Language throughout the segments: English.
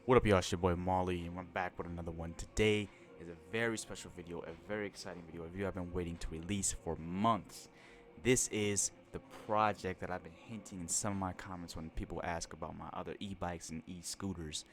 What up, y'all? It's your boy Molly, and we're back with another one. Today is a very special video, a very exciting video, a video I've been waiting to release for months. This is the project that I've been hinting in some of my comments when people ask about my other e-bikes and e-scooters.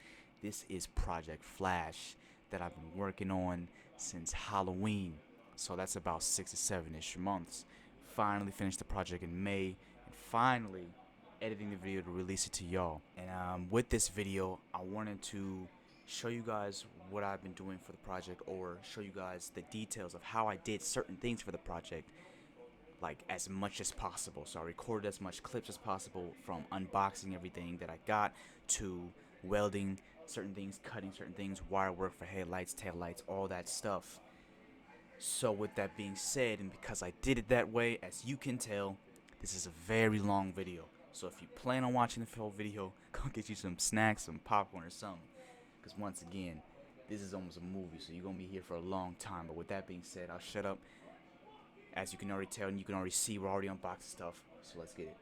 This is Project Flash that I've been working on since Halloween, so that's about 6 to 7-ish months. Finally finished the project in May, and finally editing the video to release it to y'all. And with this video, I wanted to show you guys what I've been doing for the project, or show you guys the details of how I did certain things for the project, like as much as possible. So I recorded as much clips as possible, from unboxing everything that I got to welding certain things, cutting certain things, wire work for headlights, taillights, all that stuff. So with that being said, and because I did it that way, as you can tell, this is a very long video. So if you plan on watching the whole video, go get you some snacks, some popcorn or something. Because once again, this is almost a movie, so you're going to be here for a long time. But with that being said, I'll shut up. As you can already tell, and you can already see, we're already unboxing stuff. So let's get it.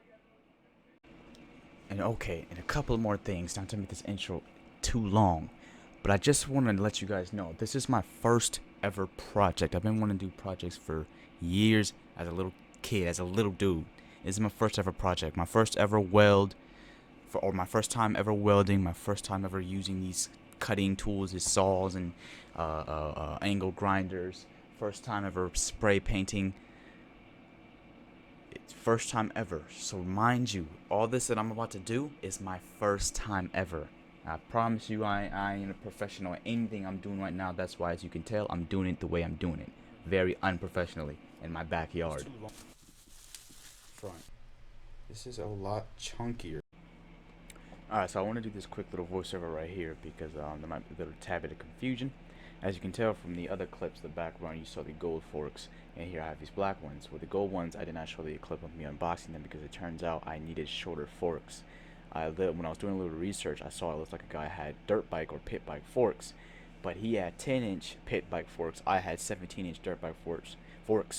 And okay, and a couple more things, not to make this intro too long. But I just wanted to let you guys know, this is my first ever project. I've been wanting to do projects for years as a little kid, as a little dude. This is my first ever project, my first ever weld, or my first time ever welding, my first time ever using these cutting tools, these saws and angle grinders, first time ever spray painting. It's first time ever. So mind you, all this that I'm about to do is my first time ever. I promise you, I ain't a professional at anything I'm doing right now. That's why, as you can tell, I'm doing it the way I'm doing it, very unprofessionally in my backyard. Front. This is a lot chunkier. Alright, so I want to do this quick little voiceover right here because there might be a little tad bit of confusion. As you can tell from the other clips, the background, you saw the gold forks, and here I have these black ones. With the gold ones, I did not show the clip of me unboxing them because it turns out I needed shorter forks. When I was doing a little research, I saw it looked like a guy had dirt bike or pit bike forks, but he had 10-inch pit bike forks. I had 17-inch dirt bike forks,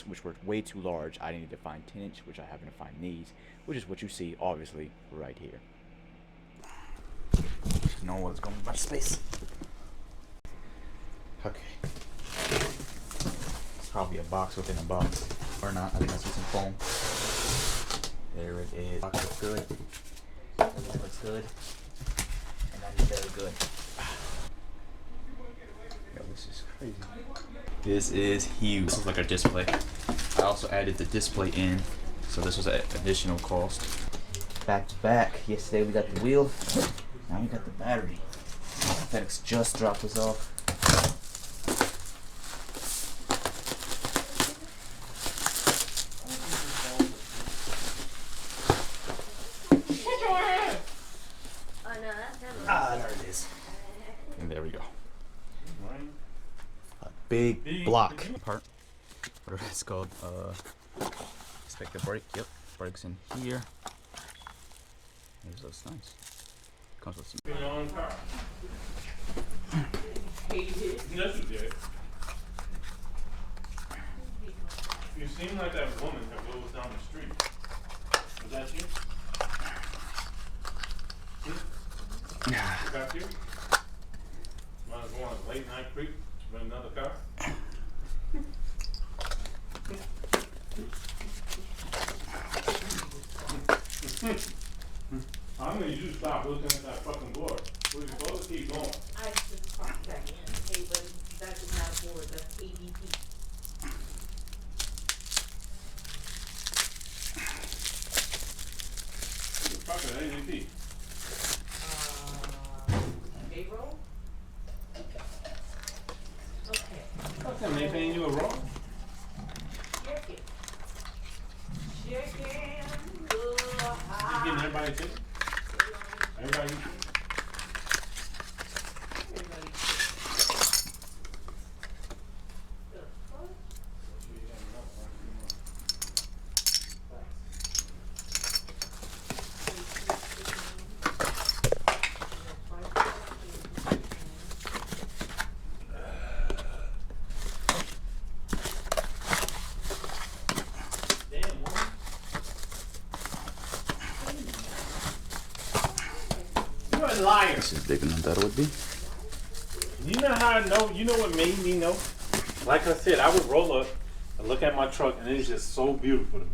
which were way too large. I needed to find 10-inch, which I happen to find these, which is what you see obviously right here. No one's going to much space. Okay. It's probably a box within a box, or not. I think that's just some foam. There it is. Box looks good. That looks good. And that is very good. Yo, this is crazy. This is huge. This is like a display. I also added the display in, so this was an additional cost. Back to back. Yesterday we got the wheel. Now we got the battery. FedEx just dropped this off. There it is. And there we go. A big block part. Whatever it's called. Expect the brake. Yep. Brakes in here. This looks nice. Comes with some. Your own car. Yes, you did. You seem like that woman that goes down the street. Is that you? Is that you? Want to go on a late night creep with another car? I'm gonna you stop looking at that fucking board. We're supposed to keep going. I just popped that in. Hey, but that is not a board, that's ADP. What the fuck is ADP? Payroll? Okay. Fuck them, they paying you a roll? Check it. Check it. You getting everybody too? Everybody? This is bigger than I thought it would be. You know how I know? You know what made me know? Like I said, I would roll up and look at my truck, and it's just so beautiful to me.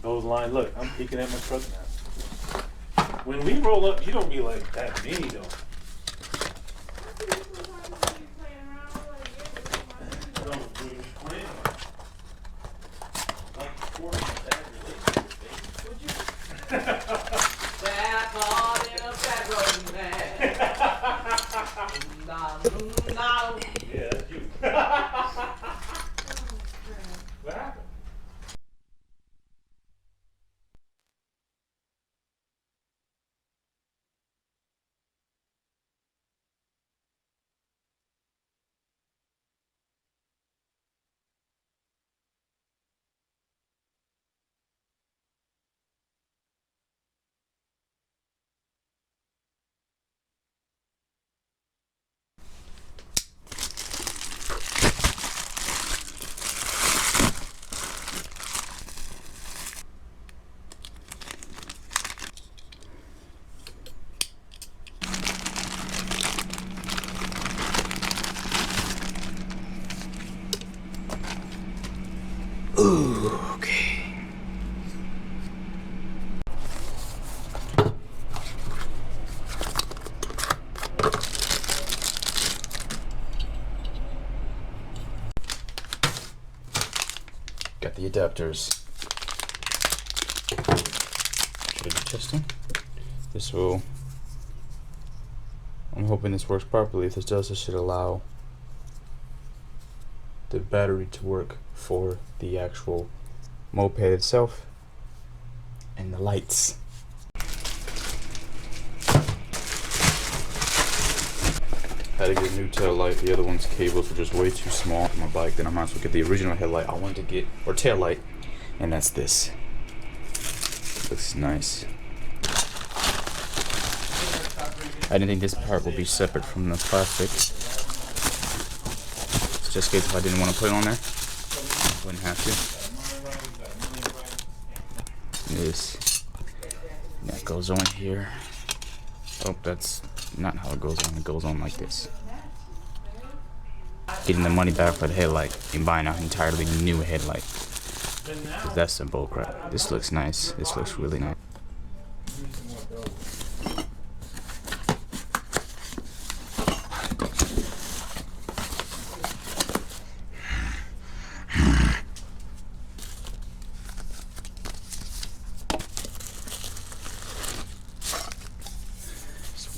Those lines, look, I'm peeking at my truck now. When we roll up, you don't be like that many though. Yeah, that's you. What happened? Ooh, okay. Got the adapters. Should be testing. This will. I'm hoping this works properly. If this does, this should allow the battery to work for the actual moped itself and the lights. Had to get a new tail light. The other one's cables were just way too small for my bike. Then I might as well get the original headlight I wanted to get, or tail light, and that's this. Looks nice. I didn't think this part would be separate from the plastic. Just in case if I didn't want to put it on there, wouldn't have to. This that goes on here. Oh, that's not how it goes on. It goes on like this. Getting the money back for the headlight and buying an entirely new headlight. Cause that's some bull crap. This looks nice. This looks really nice.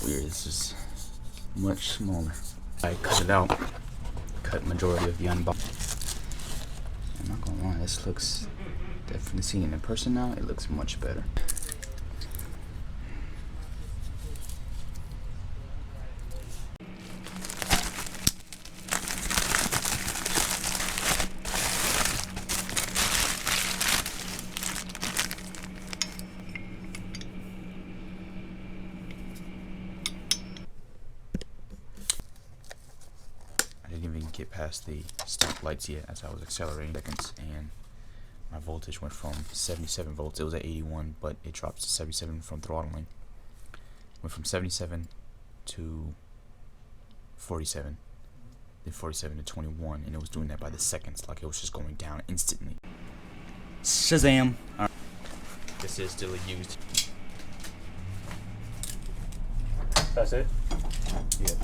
Weird, this is much smaller. I cut it out, cut majority of the unbox. I'm not gonna lie, this looks, definitely seeing it in person now, it looks much better. Didn't even get past the stop lights yet as I was accelerating seconds, and my voltage went from 77 volts, it was at 81, but it dropped to 77 from throttling. Went from 77 to 47, then 47 to 21, and it was doing that by the seconds, like it was just going down instantly. Shazam! Alright. This is still used. That's it? Yeah.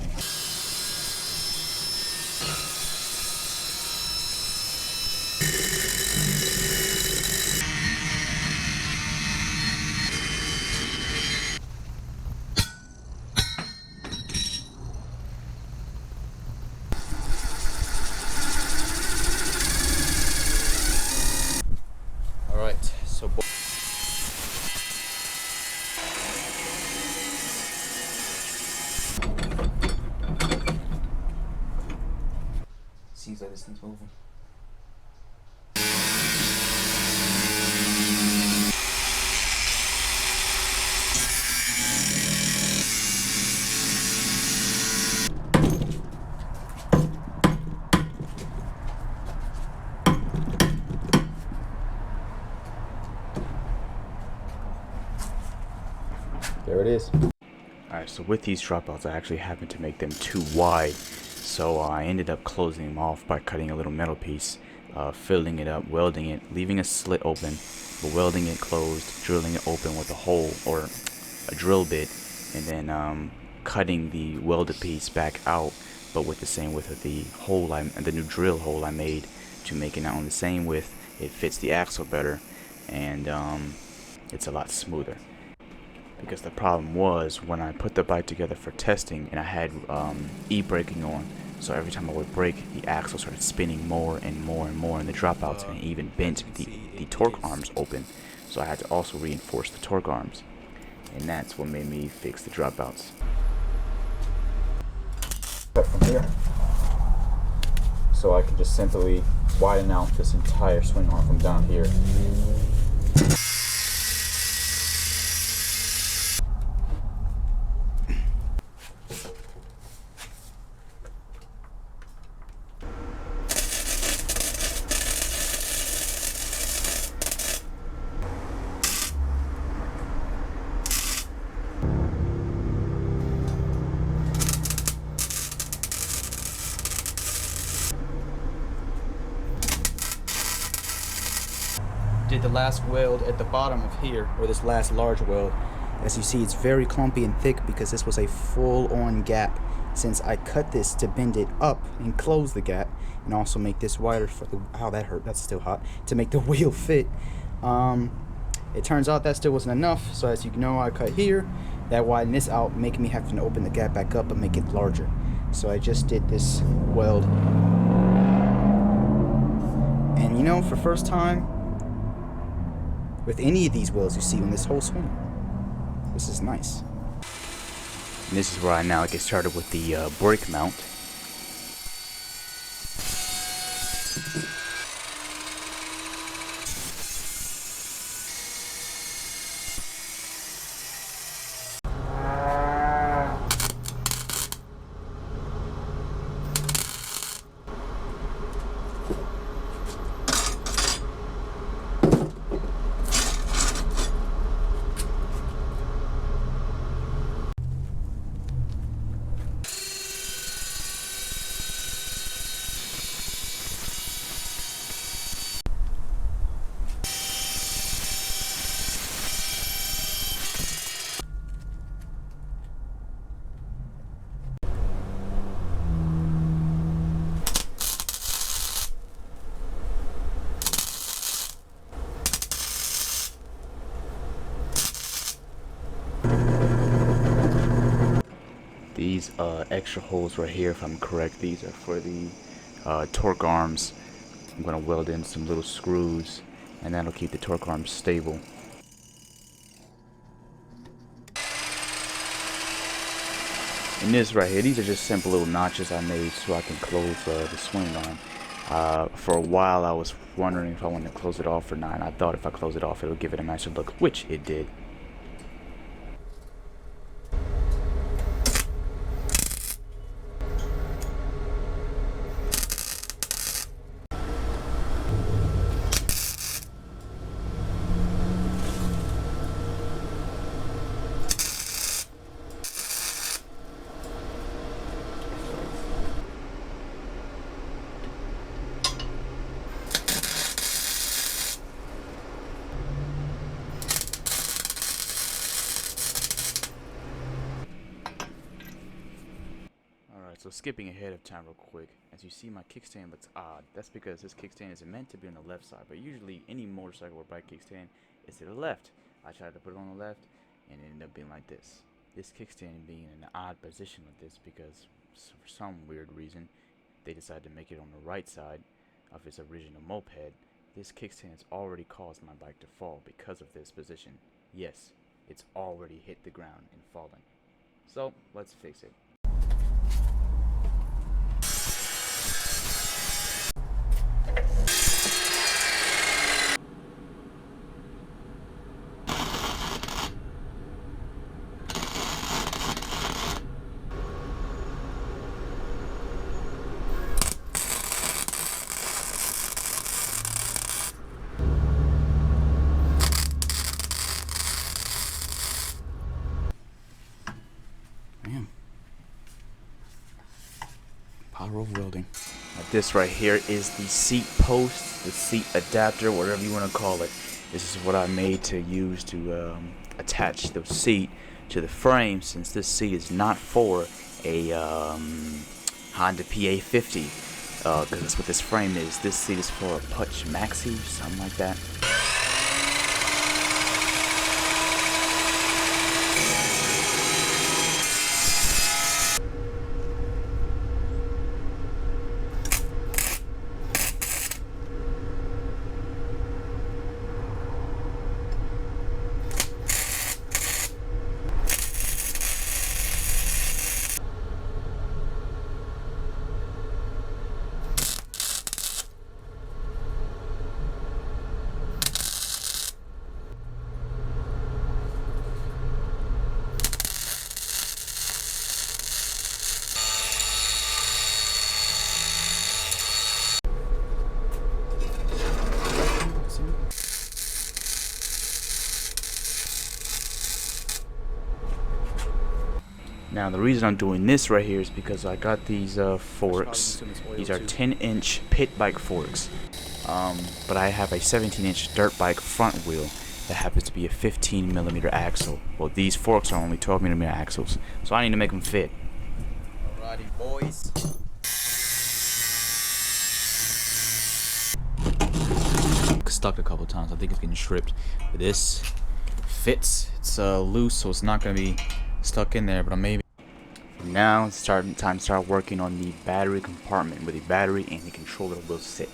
Alright, so seems like this thing's moving. There it is. Alright, so with these dropouts, I actually happened to make them too wide, so I ended up closing them off by cutting a little metal piece, filling it up, welding it, leaving a slit open, but welding it closed, drilling it open with a hole or a drill bit, and then cutting the welded piece back out, but with the same width of the hole, the new drill hole I made, to make it not only the same width, it fits the axle better, and it's a lot smoother. Because the problem was when I put the bike together for testing, and I had e-braking on, so every time I would brake, the axle started spinning more and more and more in the dropouts, and it even bent the torque arms open, so I had to also reinforce the torque arms, and that's what made me fix the dropouts. But from here, so I can just simply widen out this entire swing arm from down here. Did the last weld at the bottom of here, or this last large weld. As you see, it's very clumpy and thick because this was a full-on gap. Since I cut this to bend it up and close the gap, and also make this wider for the, ow, that hurt, that's still hot, to make the wheel fit. It turns out that still wasn't enough, so as you know, I cut here, that widened this out, making me have to open the gap back up and make it larger. So I just did this weld. And you know, for first time, with any of these welds you see on this whole swing, this is nice. And this is where I now get started with the brake mount. These extra holes right here, if I'm correct, these are for the torque arms. I'm going to weld in some little screws, and that'll keep the torque arms stable. And this right here, these are just simple little notches I made so I can close the swing arm. For a while I was wondering if I wanted to close it off or not, and I thought if I close it off it'll give it a nicer look, which it did. So skipping ahead of time real quick, as you see my kickstand looks odd. That's because this kickstand is meant to be on the left side, but usually any motorcycle or bike kickstand is to the left. I tried to put it on the left and it ended up being like this. This kickstand being in an odd position like this because for some weird reason they decided to make it on the right side of its original moped. This kickstand has already caused my bike to fall because of this position. Yes, it's already hit the ground and fallen. So let's fix it. Man. Power of welding. This right here is the seat post, the seat adapter, whatever you want to call it. This is what I made to use to attach the seat to the frame, since this seat is not for a Honda Pa50, because that's what this frame is. This seat is for a Puch Maxi, something like that. Now the reason I'm doing this right here is because I got these forks. These are 10-inch pit bike forks, but I have a 17-inch dirt bike front wheel that happens to be a 15mm axle. Well, these forks are only 12mm axles, so I need to make them fit. Alrighty, boys. Stuck a couple times. I think it's getting stripped. But this fits. It's loose, so it's not gonna be stuck in there. But maybe. Now it's time to start working on the battery compartment, where the battery and the controller will sit.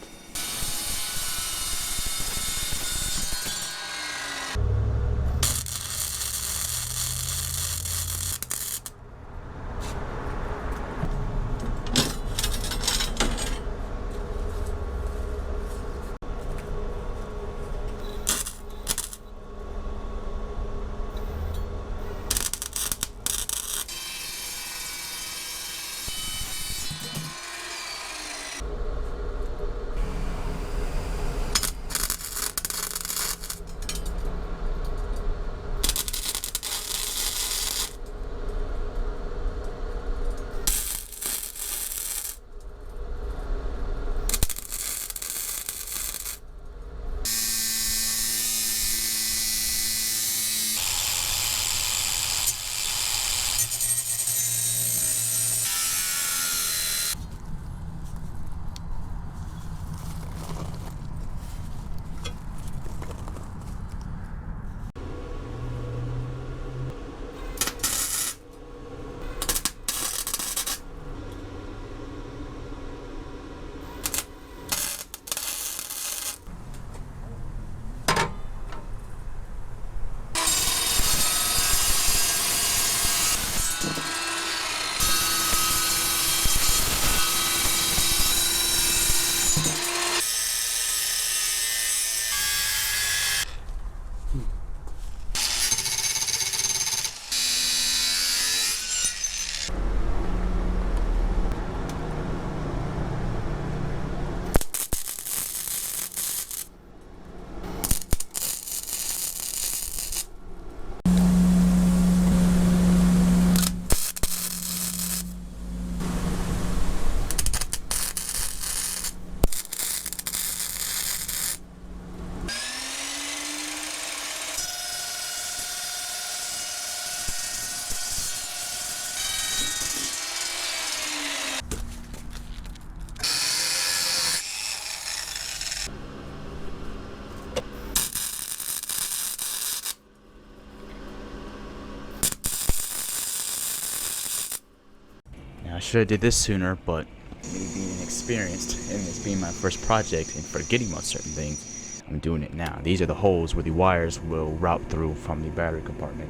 I should have did this sooner, but me being inexperienced and this being my first project and forgetting about certain things, I'm doing it now. These are the holes where the wires will route through from the battery compartment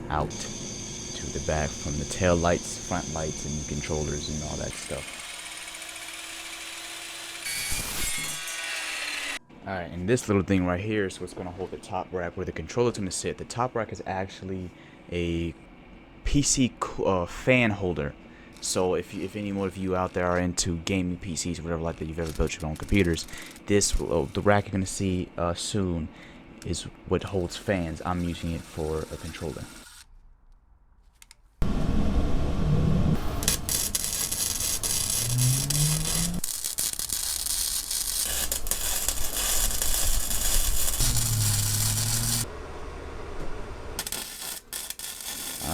out to the back, from the tail lights, front lights, and controllers and all that stuff. Alright, and this little thing right here is what's going to hold the top rack where the controller's going to sit. The top rack is actually a PC fan holder. So if any more of you out there are into gaming PCs or whatever like that, you've ever built your own computers, this the rack you're going to see soon is what holds fans. I'm using it for a controller.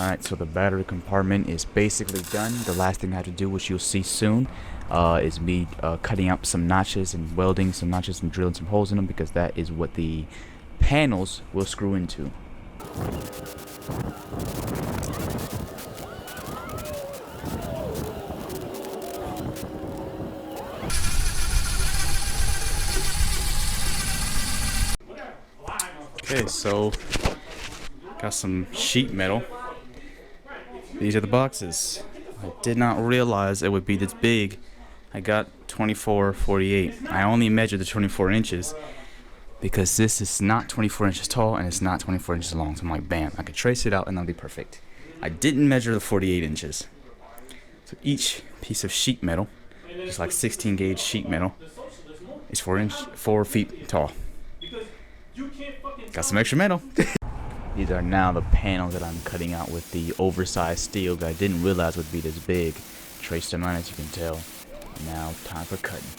Alright, so the battery compartment is basically done. The last thing I have to do, which you'll see soon, is me cutting out some notches and welding some notches and drilling some holes in them, because that is what the panels will screw into. Okay, so got some sheet metal. These are the boxes. I did not realize it would be this big. I got 24/48. I only measured the 24 inches because this is not 24 inches tall and it's not 24 inches long. So I'm like, bam, I could trace it out and that'll be perfect. I didn't measure the 48 inches. So each piece of sheet metal, just like 16 gauge sheet metal, is 4 feet tall. Got some extra metal. These are now the panels that I'm cutting out with the oversized steel that I didn't realize would be this big. Traced them on, as you can tell. Now time for cutting.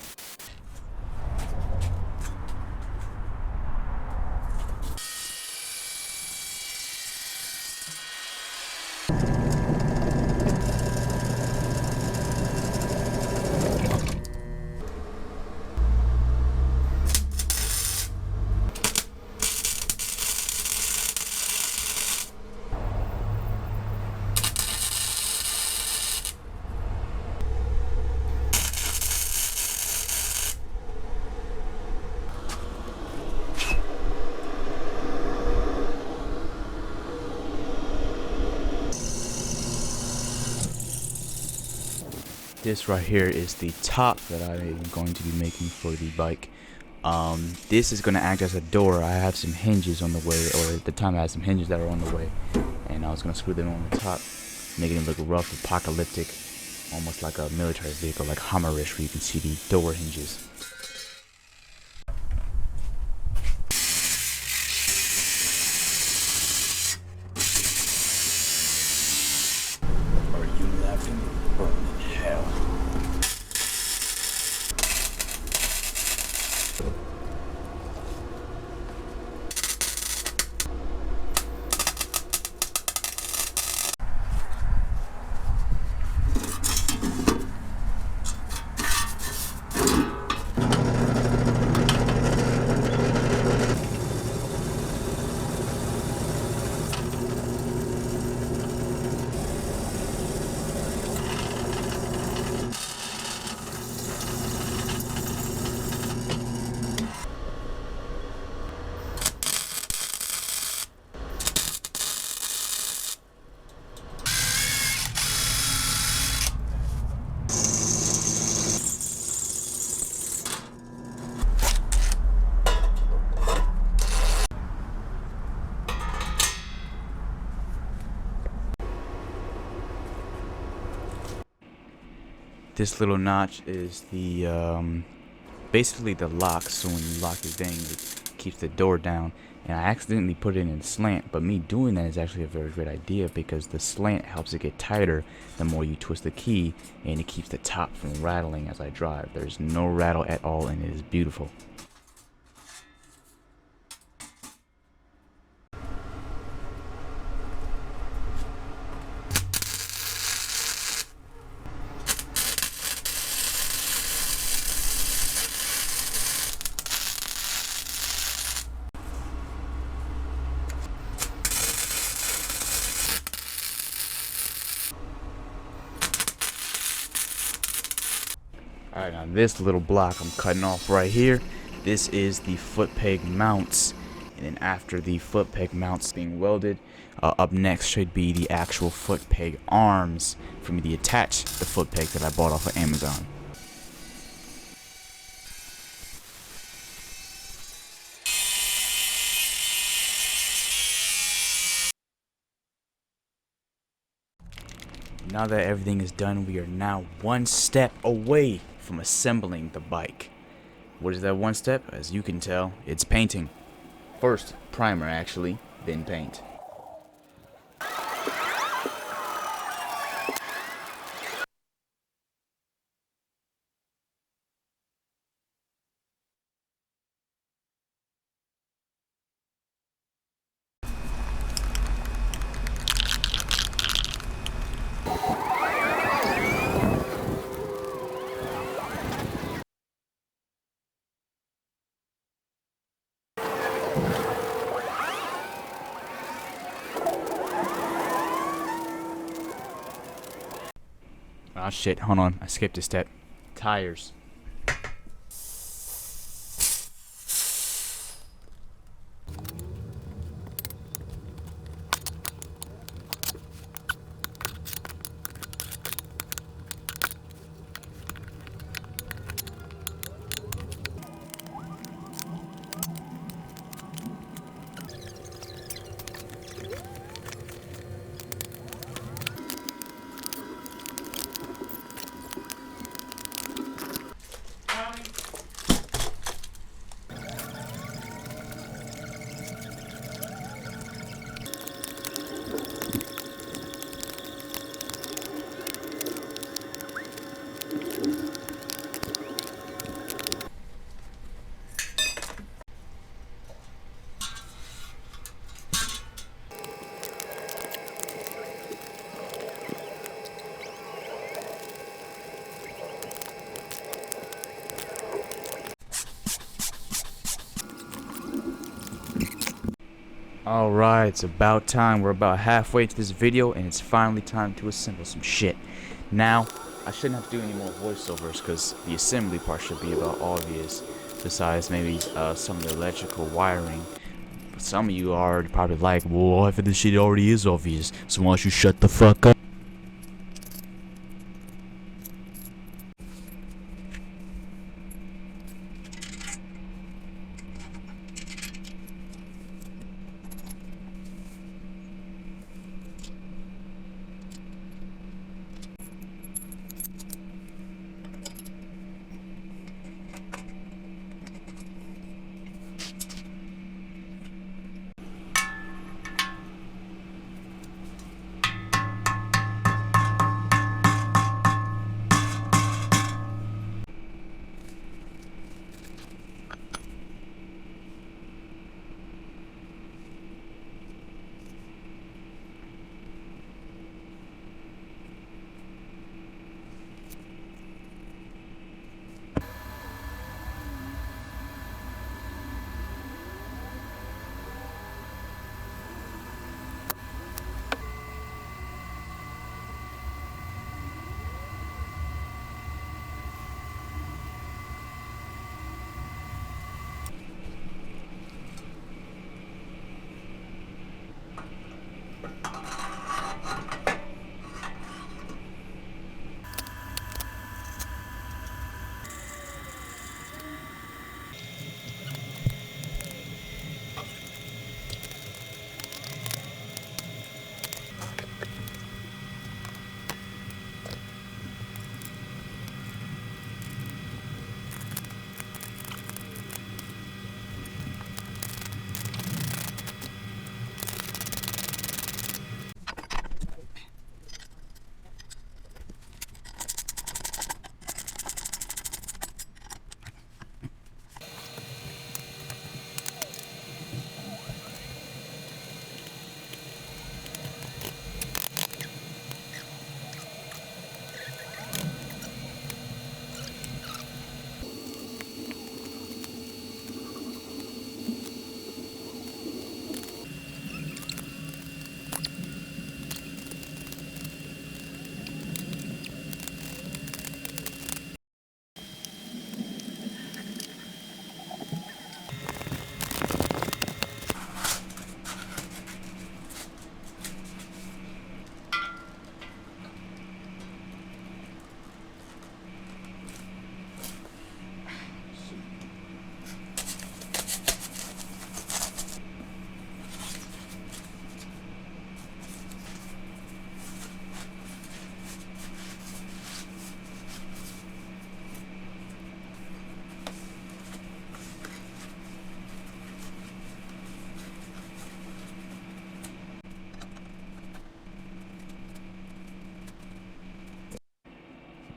This right here is the top that I am going to be making for the bike. This is going to act as a door. I have some hinges on the way, or at the time I had some hinges that were on the way, and I was going to screw them on the top, making it look rough, apocalyptic, almost like a military vehicle, like Hummerish, where you can see the door hinges. Are you laughing? Burn in hell. This little notch is the basically the lock, so when you lock your thing, it keeps the door down. And I accidentally put it in slant, but me doing that is actually a very great idea, because the slant helps it get tighter the more you twist the key, and it keeps the top from rattling as I drive. There's no rattle at all, and it is beautiful. Alright, now this little block I'm cutting off right here, this is the foot peg mounts. And then after the foot peg mounts being welded, up next should be the actual foot peg arms for me to attach the foot pegs that I bought off of Amazon. Now that everything is done, we are now one step away from assembling the bike. What is that one step? As you can tell, it's painting. First, primer actually, then paint. Oh shit, hold on. I skipped a step. Tires. Alright, it's about time. We're about halfway to this video, and it's finally time to assemble some shit. Now, I shouldn't have to do any more voiceovers, because the assembly part should be about obvious, besides maybe some of the electrical wiring. But some of you are probably like, well, half of this shit already is obvious, so why don't you shut the fuck up?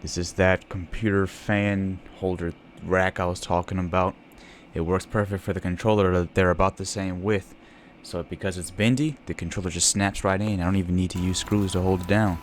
This is that computer fan holder rack I was talking about. It works perfect for the controller. They're about the same width. So because it's bendy, the controller just snaps right in. I don't even need to use screws to hold it down.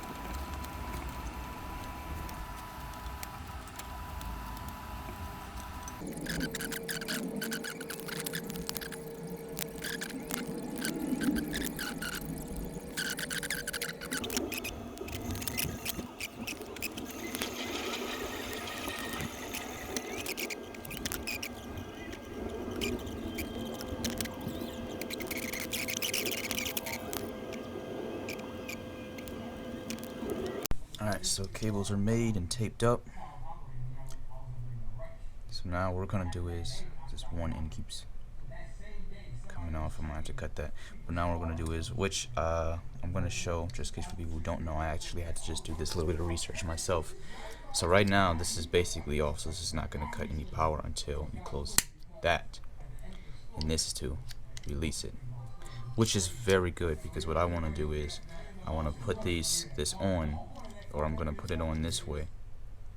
Alright, so cables are made and taped up. So now what we're gonna do is, this one end keeps coming off, I'm gonna have to cut that. But now what we're gonna do is, which I'm gonna show, just in case for people who don't know, I actually had to just do this little bit of research myself. So right now, this is basically off, so this is not gonna cut any power until you close that. And this is to release it, which is very good, because what I wanna do is, I wanna put this on, or I'm gonna put it on this way,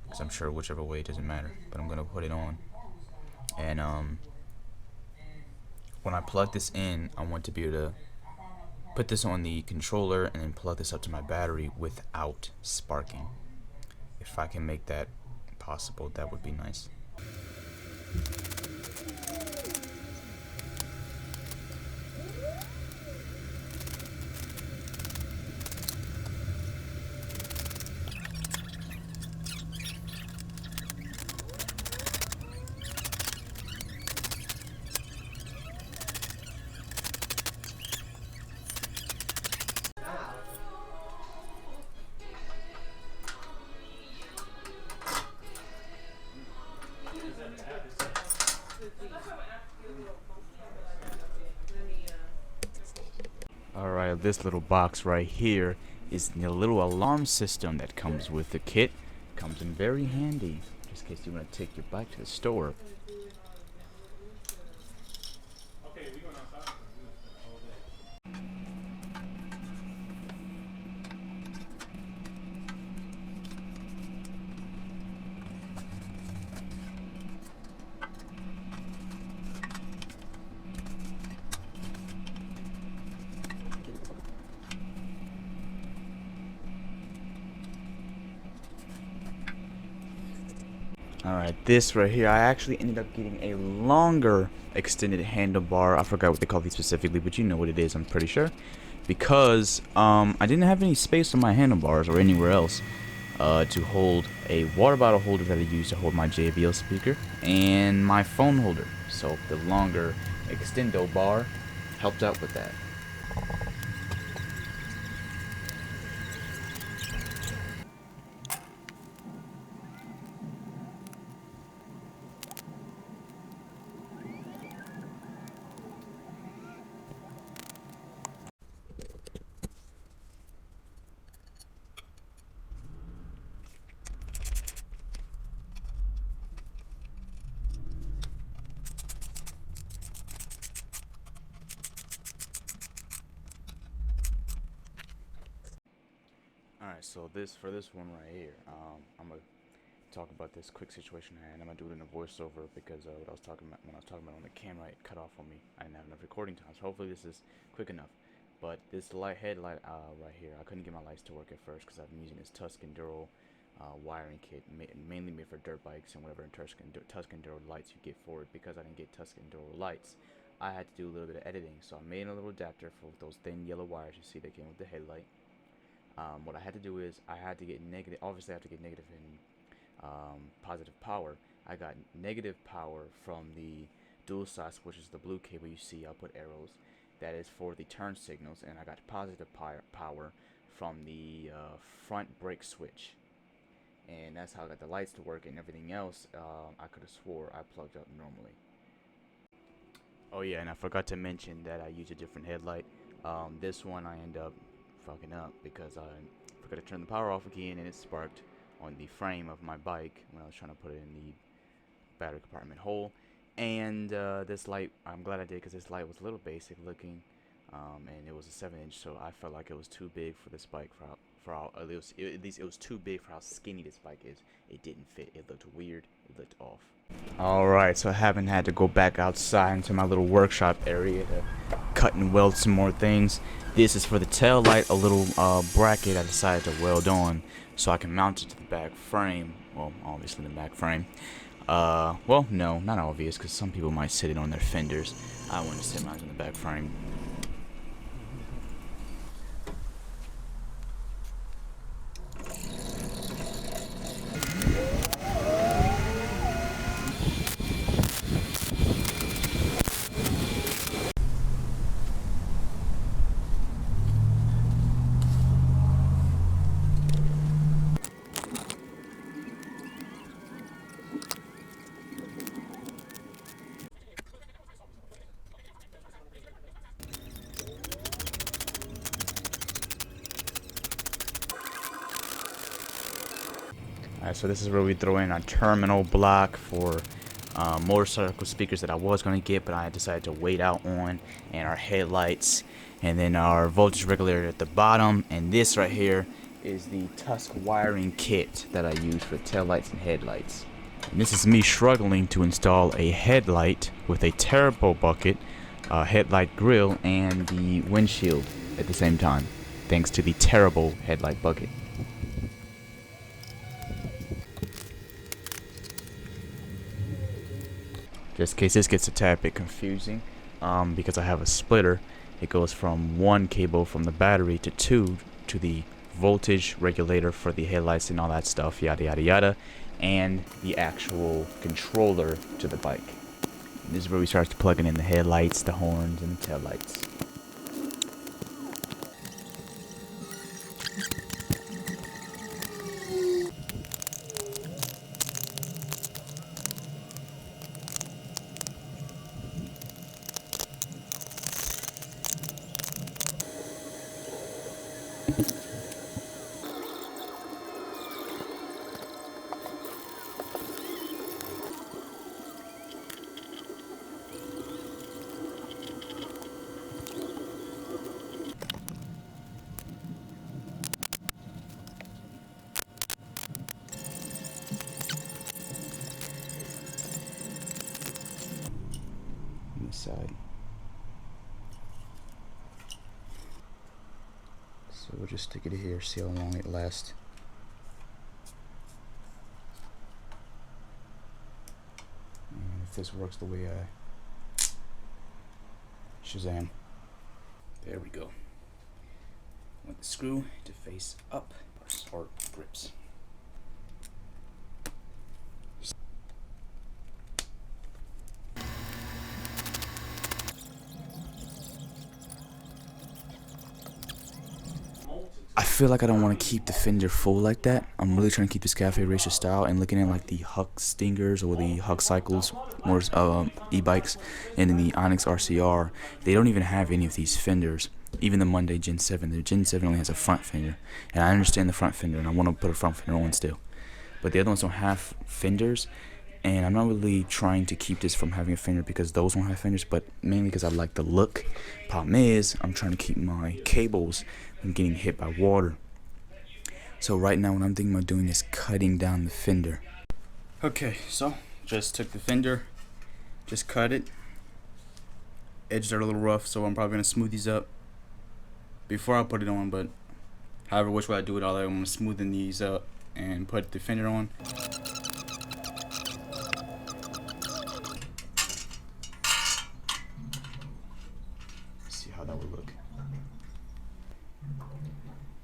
because I'm sure whichever way it doesn't matter, but I'm gonna put it on. And when I plug this in, I want to be able to put this on the controller and then plug this up to my battery without sparking. If I can make that possible, that would be nice. Alright, this little box right here is the little alarm system that comes with the kit. Comes in very handy, just in case you want to take your bike to the store. Alright, this right here, I actually ended up getting a longer extended handlebar. I forgot what they call these specifically, but you know what it is, I'm pretty sure. Because I didn't have any space on my handlebars or anywhere else to hold a water bottle holder that I use to hold my JBL speaker and my phone holder. So the longer extendo bar helped out with that. Alright, so for this one right here, I'm gonna talk about this quick situation and I'm gonna do it in a voiceover because when I was talking about on the camera, it cut off on me. I didn't have enough recording time, so hopefully this is quick enough. But this headlight right here, I couldn't get my lights to work at first because I've been using this Tusk wiring kit, mainly made for dirt bikes and whatever Tusk lights you get for it. Because I didn't get Tusk lights, I had to do a little bit of editing, so I made a little adapter for those thin yellow wires you see that came with the headlight. What I had to do is I had to get negative. Obviously, I have to get negative and positive power. I got negative power from the dual side, which is the blue cable you see. I'll put arrows. That is for the turn signals, and I got positive power from the front brake switch, and that's how I got the lights to work. And everything else, I could have swore I plugged up normally. Oh yeah, and I forgot to mention that I use a different headlight. This one I end up fucking up because I forgot to turn the power off again, and it sparked on the frame of my bike when I was trying to put it in the battery compartment hole. And this light, I'm glad I did, because this light was a little basic looking, and it was a 7-inch, so I felt like it was too big for this bike at least it was too big for how skinny this bike is. It didn't fit. It looked weird. It looked off. Alright, so I haven't had to go back outside into my little workshop area to cut and weld some more things. This is for the tail light, a little bracket I decided to weld on so I can mount it to the back frame. Well, obviously the back frame. Well, no, not obvious, because some people might sit it on their fenders. I want to sit mine on the back frame. Alright, so this is where we throw in our terminal block for motorcycle speakers that I was going to get, but I decided to wait out on, and our headlights, and then our voltage regulator at the bottom, and this right here is the Tusk Wiring Kit that I use for taillights and headlights. And this is me struggling to install a headlight with a turbo bucket, headlight grill, and the windshield at the same time, thanks to the terrible headlight bucket. Just in case this gets a tad bit confusing, because I have a splitter, it goes from one cable from the battery to two to the voltage regulator for the headlights and all that stuff, yada yada yada, and the actual controller to the bike. And this is where we start plugging in the headlights, the horns, and the taillights. Side. So we'll just stick it here, see how long it lasts. And if this works the way I Shazam. There we go. Want the screw to face up or grips. I feel like I don't want to keep the fender full like that. I'm really trying to keep this cafe racer style and looking at like the Huck Stingers or the Huck Cycles, more e-bikes, and then the Onyx RCR. They don't even have any of these fenders. Even the Monday Gen 7, the Gen 7 only has a front fender, and I understand the front fender, and I want to put a front fender on still. But the other ones don't have fenders, and I'm not really trying to keep this from having a fender because those won't have fenders, but mainly because I like the look. Problem is, I'm trying to keep my cables from getting hit by water. So right now what I'm thinking about doing is cutting down the fender. Okay, so just took the fender, just cut it. Edges are a little rough, so I'm probably going to smooth these up before I put it on, but however which way I do it, I'm going to smoothen these up and put the fender on. See how that would look.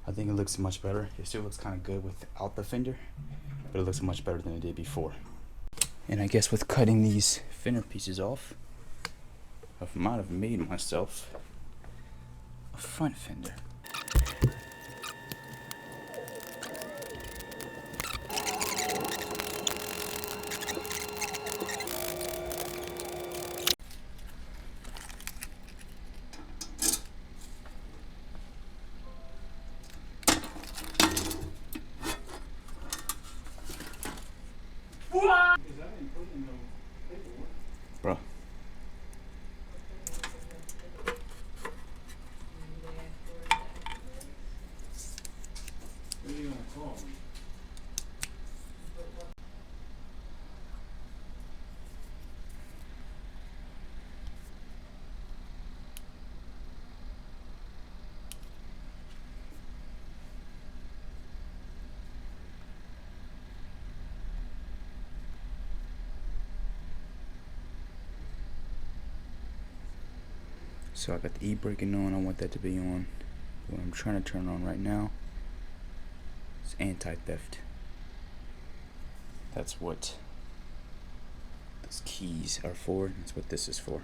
I think it looks much better. It still looks kind of good without the fender, but it looks much better than it did before. And I guess with cutting these fender pieces off, I might have made myself a front fender. Bro. So I got the e-braking on. I want that to be on. What I'm trying to turn on right now is anti-theft. That's what those keys are for. That's what this is for.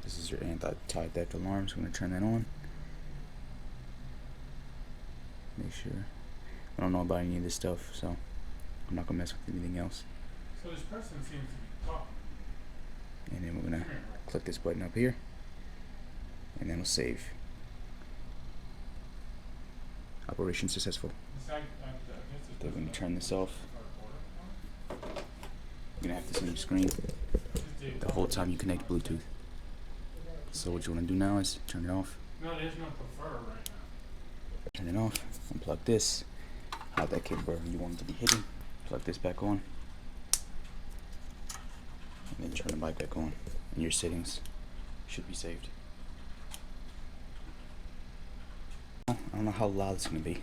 This is your anti-theft alarm. So I'm gonna turn that on. Make sure. I don't know about any of this stuff, so I'm not gonna mess with anything else. So this person seems to be talking. And then we're gonna click this button up here, and then we'll save. Operation successful. Then when you turn this off, you're gonna have this on your screen the whole time you connect Bluetooth. So what you wanna do now is turn it off. No, there's no prefer right now. Turn it off, unplug this, have that cable wherever you want it to be hidden, plug this back on, and then turn the mic back on, and your settings should be saved. I don't know how loud it's gonna be,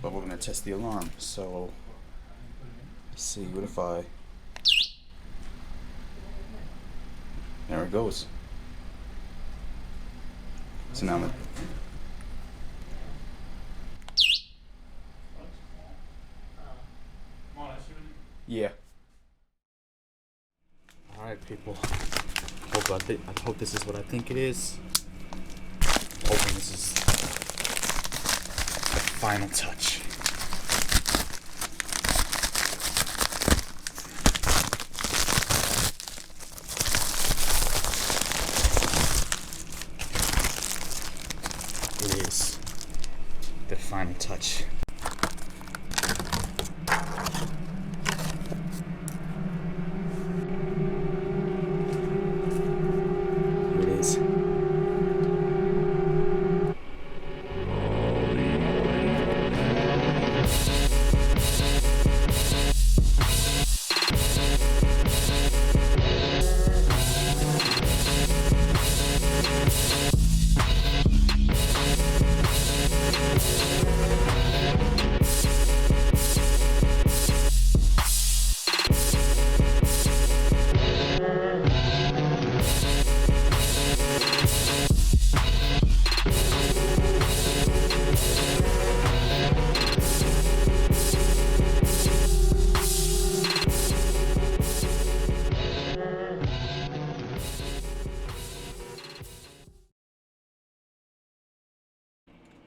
but we're gonna test the alarm. So let's see, what if I, there it goes. So now yeah. All right, people. I hope this is what I think it is. Hoping this is the final touch. It is the final touch. Here it is.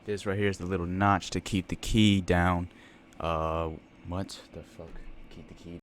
This right here is the little notch to keep the key down. What the fuck? Keep the key